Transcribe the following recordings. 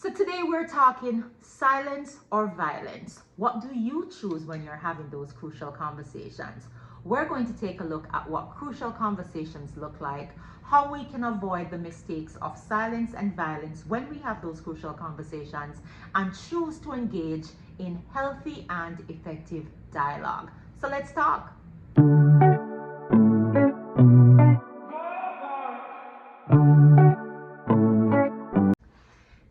So today we're talking silence or violence. What do you choose when you're having those crucial conversations? We're going to take a look at what crucial conversations look like, how we can avoid the mistakes of silence and violence when we have those crucial conversations, and choose to engage in healthy and effective dialogue. So let's talk.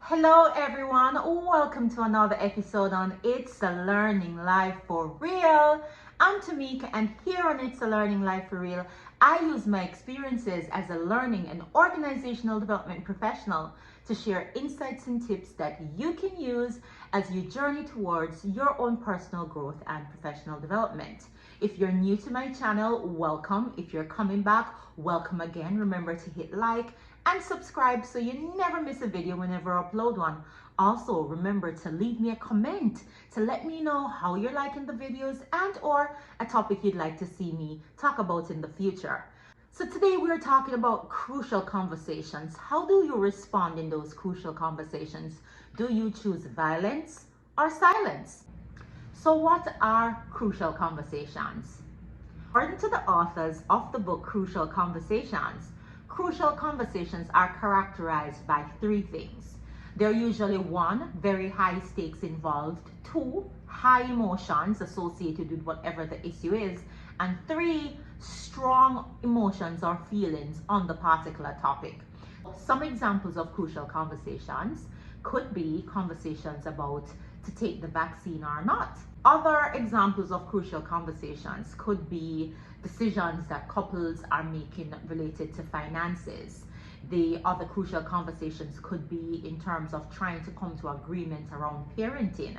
Hello everyone, welcome to another episode on It's a Learning Life for Real. I'm Tamika, and here on It's a Learning Life for Real, I use my experiences as a learning and organizational development professional to share insights and tips that you can use as you journey towards your own personal growth and professional development. If you're new to my channel, welcome. If you're coming back, welcome again. Remember to hit like and subscribe so you never miss a video whenever I upload one. Also, remember to leave me a comment to let me know how you're liking the videos and or a topic you'd like to see me talk about in the future. So today we're talking about crucial conversations. How do you respond in those crucial conversations? Do you choose violence or silence? So what are crucial conversations? According to the authors of the book Crucial Conversations are characterized by three things. They're usually one, very high stakes involved, two, high emotions associated with whatever the issue is, and three, strong emotions or feelings on the particular topic. Some examples of crucial conversations could be conversations about to take the vaccine or not. Other examples of crucial conversations could be decisions that couples are making related to finances. The other crucial conversations could be in terms of trying to come to agreement around parenting.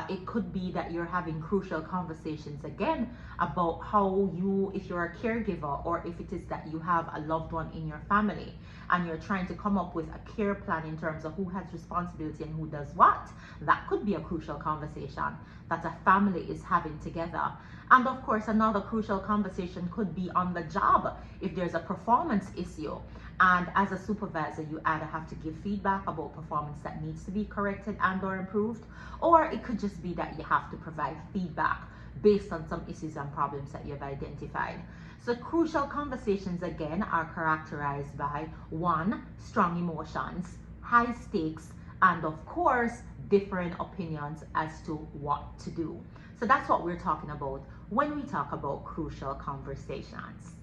It could be that you're having crucial conversations again about how you, if you're a caregiver, or if it is that you have a loved one in your family and you're trying to come up with a care plan in terms of who has responsibility and who does what. That could be a crucial conversation that a family is having together. And of course, another crucial conversation could be on the job if there's a performance issue. And as a supervisor, you either have to give feedback about performance that needs to be corrected and or improved, or it could just be that you have to provide feedback based on some issues and problems that you've identified. So crucial conversations again are characterized by one, strong emotions, high stakes, and of course, different opinions as to what to do. So that's what we're talking about when we talk about crucial conversations.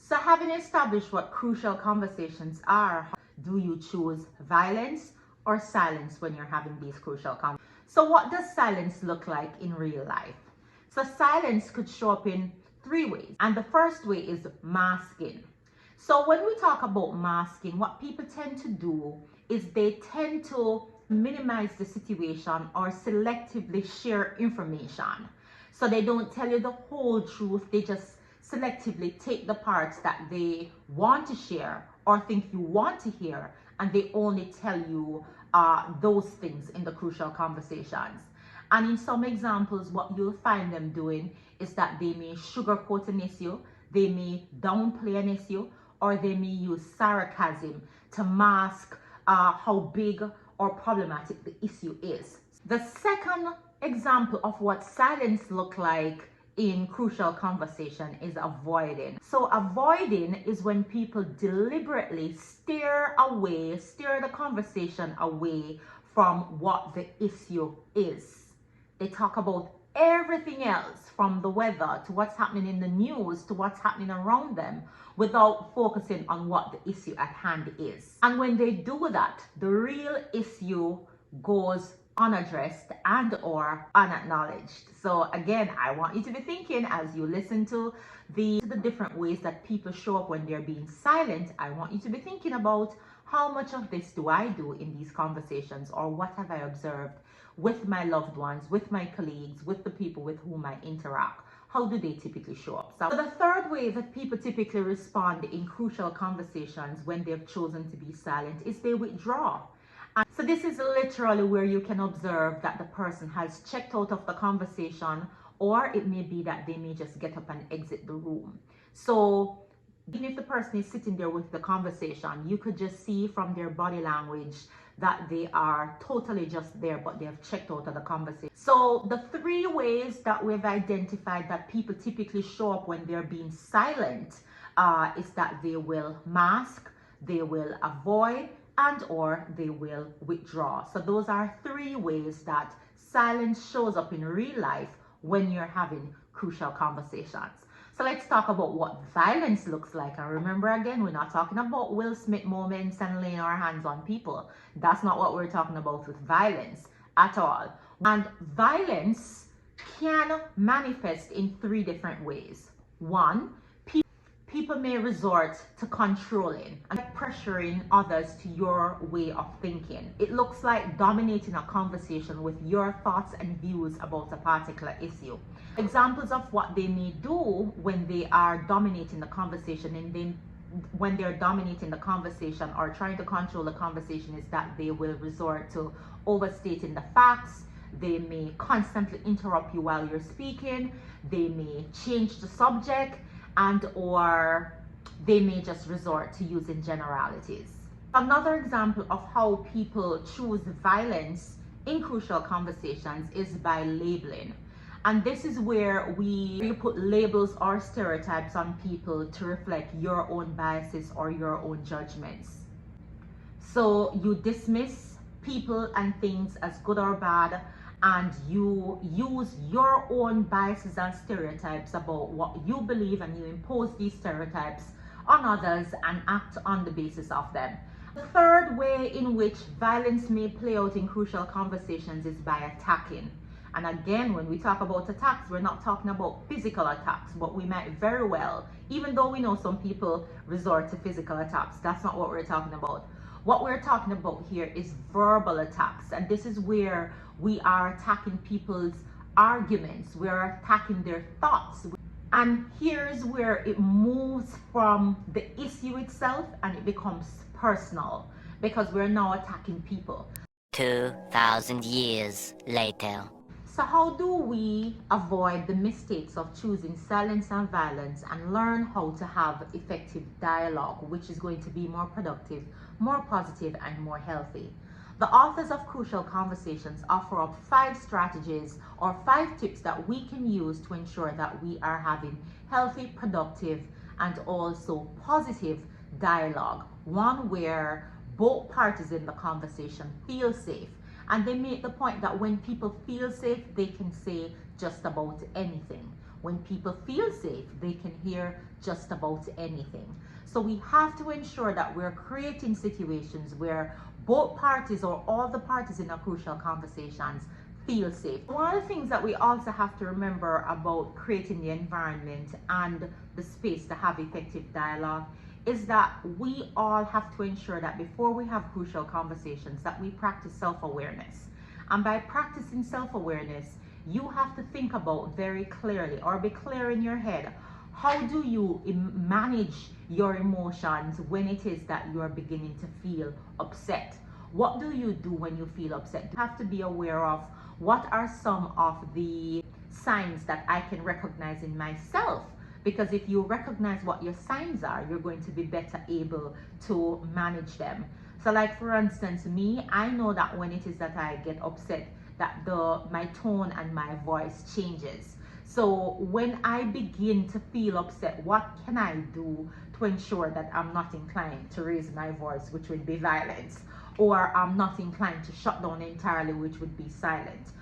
So having established what crucial conversations are, do you choose violence or silence when you're having these crucial conversations? So what does silence look like in real life? So silence could show up in three ways. And the first way is masking. So when we talk about masking, what people tend to do is they tend to minimize the situation or selectively share information. So they don't tell you the whole truth. They just selectively take the parts that they want to share or think you want to hear, and they only tell you those things in the crucial conversations. And in some examples, what you'll find them doing is that they may sugarcoat an issue, they may downplay an issue, or they may use sarcasm to mask how big or problematic the issue is. The second example of what silence looks like in crucial conversation is avoiding. So avoiding is when people deliberately steer the conversation away from what the issue is. They talk about everything else, from the weather to what's happening in the news to what's happening around them, without focusing on what the issue at hand is. And when they do that, the real issue goes unaddressed and or unacknowledged. So again, I want you to be thinking as you listen to the different ways that people show up when they're being silent. I want you to be thinking about how much of this do I do in these conversations, or what have I observed with my loved ones, with my colleagues, with the people with whom I interact. How do they typically show up? So the third way that people typically respond in crucial conversations when they've chosen to be silent is they withdraw. So this is literally where you can observe that the person has checked out of the conversation, or it may be that they may just get up and exit the room. So Even if the person is sitting there with the conversation, you could just see from their body language that they are totally just there, but they have checked out of the conversation. So the three ways that we've identified that people typically show up when they're being silent is that they will mask, they will avoid, and or they will withdraw. So those are three ways that silence shows up in real life when you're having crucial conversations. So let's talk about what violence looks like. And remember, again, we're not talking about Will Smith moments and laying our hands on people. That's not what we're talking about with violence at all. And violence can manifest in three different ways. One, people may resort to controlling and pressuring others to your way of thinking. It looks like dominating a conversation with your thoughts and views about a particular issue. Examples of what they may do when they are dominating the conversation and then when they're dominating the conversation or trying to control the conversation is that they will resort to overstating the facts. They may constantly interrupt you while you're speaking. They may change the subject, and or they may just resort to using generalities. Another example of how people choose violence in crucial conversations is by labeling. And this is where you put labels or stereotypes on people to reflect your own biases or your own judgments. So you dismiss people and things as good or bad, and you use your own biases and stereotypes about what you believe, and you impose these stereotypes on others and act on the basis of them. The third way in which violence may play out in crucial conversations is by attacking. And again, when we talk about attacks, we're not talking about physical attacks, but we might very well, even though we know some people resort to physical attacks, that's not what we're talking about. What we're talking about here is verbal attacks, and this is where we are attacking people's arguments, we're attacking their thoughts. And here's where it moves from the issue itself and it becomes personal, because we're now attacking people. 2,000 years later. So how do we avoid the mistakes of choosing silence and violence and learn how to have effective dialogue, which is going to be more productive, more positive, and more healthy? The authors of Crucial Conversations offer up 5 strategies or 5 tips that we can use to ensure that we are having healthy, productive, and also positive dialogue. One where both parties in the conversation feel safe. And they make the point that when people feel safe, they can say just about anything. When people feel safe, they can hear just about anything. So we have to ensure that we're creating situations where both parties or all the parties in a crucial conversations feel safe. One of the things that we also have to remember about creating the environment and the space to have effective dialogue is that we all have to ensure that before we have crucial conversations that we practice self-awareness. And by practicing self-awareness, you have to think about very clearly or be clear in your head, how do you manage your emotions when it is that you are beginning to feel upset? What do you do when you feel upset? You have to be aware of what are some of the signs that I can recognize in myself. Because if you recognize what your signs are, you're going to be better able to manage them. So like for instance, me, I know that when it is that I get upset, that my tone and my voice changes. So when I begin to feel upset, what can I do to ensure that I'm not inclined to raise my voice, which would be violence, or I'm not inclined to shut down entirely, which would be silent?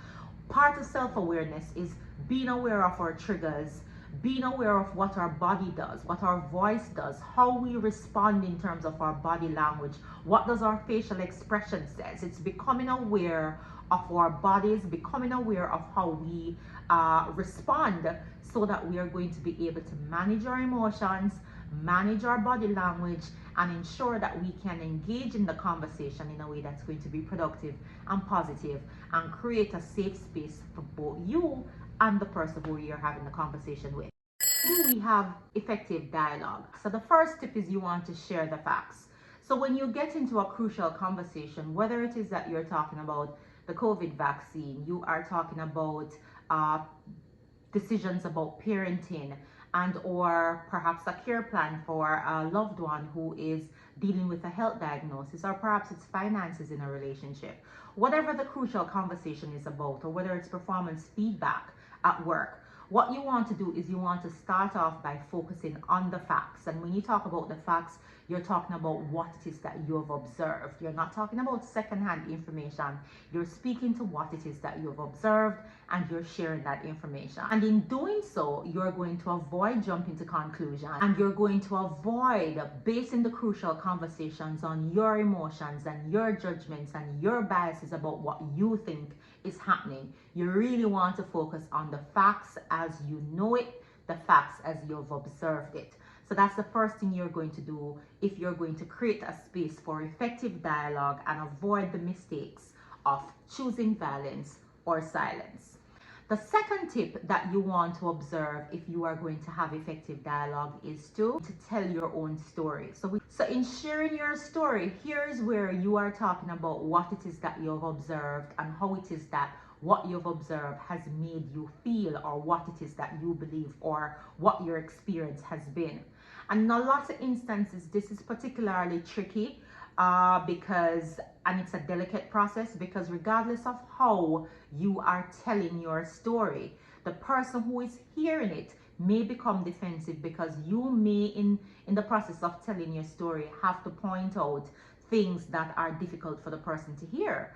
Part of self-awareness is being aware of our triggers, being aware of what our body does, what our voice does, how we respond in terms of our body language, what does our facial expression says. It's becoming aware of our bodies, becoming aware of how we respond, so that we are going to be able to manage our emotions, manage our body language, and ensure that we can engage in the conversation in a way that's going to be productive and positive and create a safe space for both you and the person who you're having the conversation with. Do we have effective dialogue? So the first tip is you want to share the facts. So when you get into a crucial conversation, whether it is that you're talking about the COVID vaccine, you are talking about decisions about parenting, and or perhaps a care plan for a loved one who is dealing with a health diagnosis, or perhaps it's finances in a relationship. Whatever the crucial conversation is about, or whether it's performance feedback at work, what you want to do is you want to start off by focusing on the facts. And when you talk about the facts, you're talking about what it is that you have observed. You're not talking about secondhand information. You're speaking to what it is that you have observed, and you're sharing that information. And in doing so, you're going to avoid jumping to conclusions, and you're going to avoid basing the crucial conversations on your emotions and your judgments and your biases about what you think is happening. You really want to focus on the facts as you know it, the facts as you've observed it. So that's the first thing you're going to do if you're going to create a space for effective dialogue and avoid the mistakes of choosing violence or silence. The second tip that you want to observe if you are going to have effective dialogue is to tell your own story. So in sharing your story, here's where you are talking about what it is that you've observed and how it is that what you've observed has made you feel, or what it is that you believe, or what your experience has been. And in a lot of instances, this is particularly tricky and it's a delicate process, because regardless of how you are telling your story, the person who is hearing it may become defensive, because you may in the process of telling your story have to point out things that are difficult for the person to hear,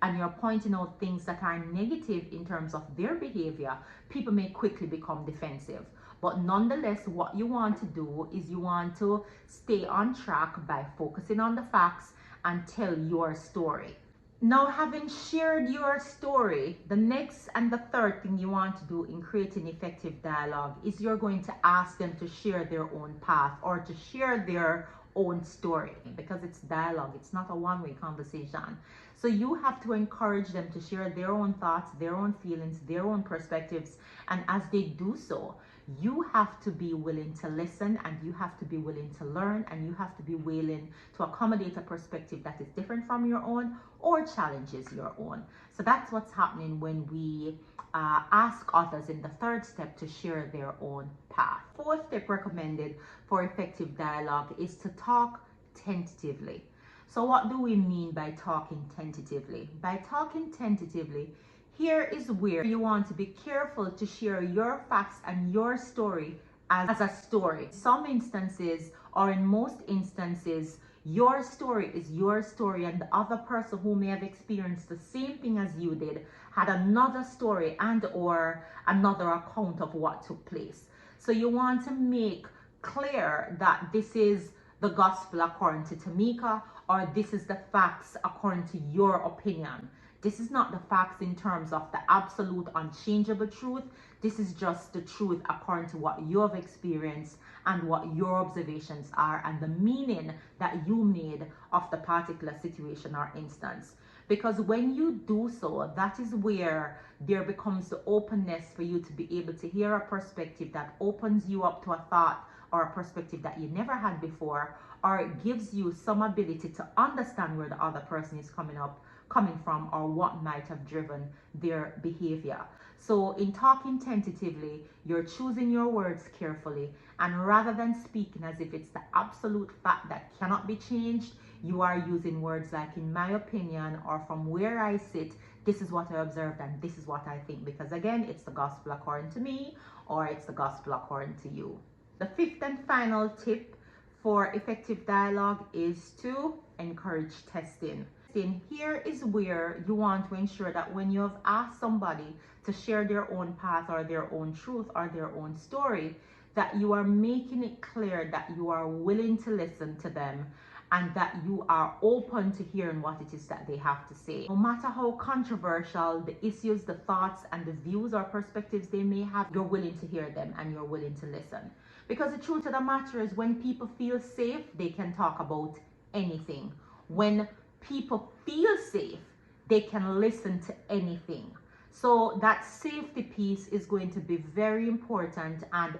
and you're pointing out things that are negative in terms of their behavior. People may quickly become defensive. But nonetheless, what you want to do is you want to stay on track by focusing on the facts and tell your story. Now, having shared your story, the next and the third thing you want to do in creating effective dialogue is you're going to ask them to share their own path, or to share their own story, because it's dialogue, it's not a one-way conversation. So you have to encourage them to share their own thoughts, their own feelings, their own perspectives, and as they do so, you have to be willing to listen, and you have to be willing to learn, and you have to be willing to accommodate a perspective that is different from your own or challenges your own. So that's what's happening when we ask others in the third step to share their own path. Fourth step recommended for effective dialogue is to talk tentatively. So what do we mean by talking tentatively? By talking tentatively, here is where you want to be careful to share your facts and your story as a story. Some instances, or in most instances, your story is your story, and the other person who may have experienced the same thing as you did had another story and or another account of what took place. So you want to make clear that this is the gospel according to Tamika, or this is the facts according to your opinion. This is not the facts in terms of the absolute unchangeable truth. This is just the truth according to what you have experienced and what your observations are, and the meaning that you made of the particular situation or instance. Because when you do so, that is where there becomes the openness for you to be able to hear a perspective that opens you up to a thought or a perspective that you never had before, or it gives you some ability to understand where the other person is coming from, or what might have driven their behavior. So in talking tentatively, you're choosing your words carefully, and rather than speaking as if it's the absolute fact that cannot be changed, you are using words like, in my opinion, or from where I sit, this is what I observed and this is what I think, because again, it's the gospel according to me, or it's the gospel according to you. The fifth and final tip for effective dialogue is to encourage testing. Here is where you want to ensure that when you have asked somebody to share their own path or their own truth or their own story, that you are making it clear that you are willing to listen to them, and that you are open to hearing what it is that they have to say. No matter how controversial the issues, the thoughts, and the views or perspectives they may have, you're willing to hear them and you're willing to listen. Because the truth of the matter is, when people feel safe, they can talk about anything. When people feel safe, they can listen to anything. So that safety piece is going to be very important, and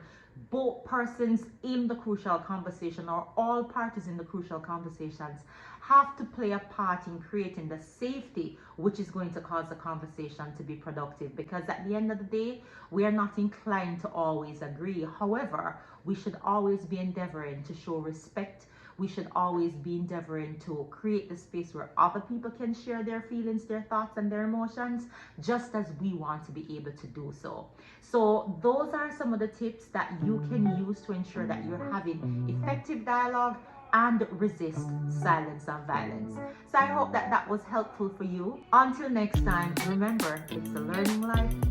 both persons in the crucial conversation, or all parties in the crucial conversations, have to play a part in creating the safety which is going to cause the conversation to be productive. Because at the end of the day, we are not inclined to always agree. However, we should always be endeavoring to show respect. We should always be endeavoring to create the space where other people can share their feelings, their thoughts, and their emotions, just as we want to be able to do so. So those are some of the tips that you can use to ensure that you're having effective dialogue and resist silence and violence. So I hope that that was helpful for you. Until next time, remember, it's a learning life.